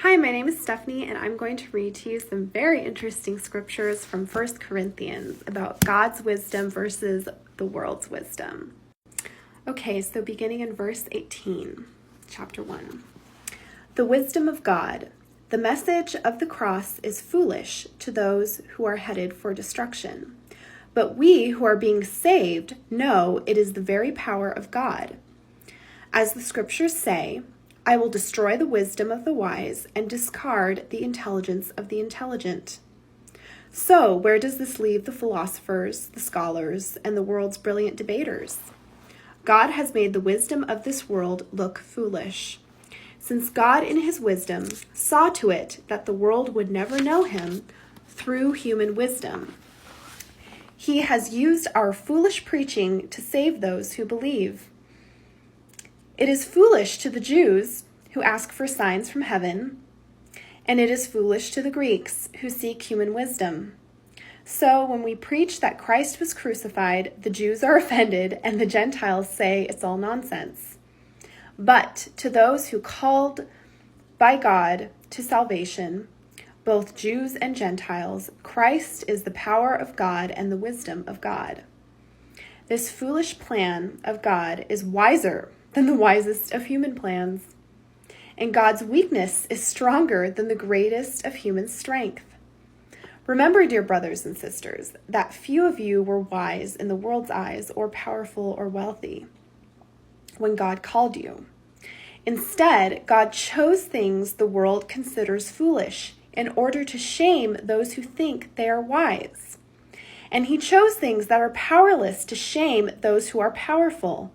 Hi, my name is Stephanie, and I'm going to read to you some very interesting scriptures from 1 Corinthians about God's wisdom versus the world's wisdom. Okay, so beginning in verse 18, chapter 1. The wisdom of God. The message of the cross is foolish to those who are headed for destruction. But we who are being saved know it is the very power of God. As the scriptures say, I will destroy the wisdom of the wise and discard the intelligence of the intelligent. So, where does this leave the philosophers, the scholars, and the world's brilliant debaters? God has made the wisdom of this world look foolish. Since God in his wisdom saw to it that the world would never know him through human wisdom, he has used our foolish preaching to save those who believe. It is foolish to the Jews who ask for signs from heaven, and it is foolish to the Greeks who seek human wisdom. So when we preach that Christ was crucified, the Jews are offended and the Gentiles say it's all nonsense. But to those who called by God to salvation, both Jews and Gentiles, Christ is the power of God and the wisdom of God. This foolish plan of God is wiser than the wisest of human plans, and God's weakness is stronger than the greatest of human strength. Remember, dear brothers and sisters, that few of you were wise in the world's eyes or powerful or wealthy when God called you. Instead, God chose things the world considers foolish in order to shame those who think they are wise. And he chose things that are powerless to shame those who are powerful.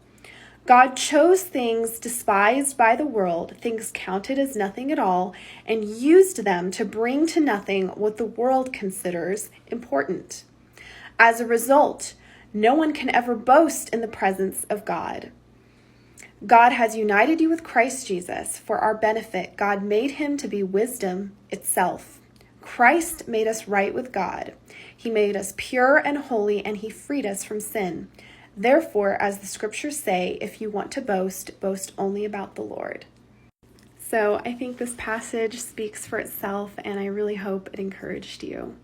God chose things despised by the world, things counted as nothing at all, and used them to bring to nothing what the world considers important. As a result, no one can ever boast in the presence of God. God has united you with Christ Jesus for our benefit. God made him to be wisdom itself. Christ made us right with God. He made us pure and holy, and he freed us from sin. Therefore, as the scriptures say, if you want to boast, boast only about the Lord. So I think this passage speaks for itself, and I really hope it encouraged you.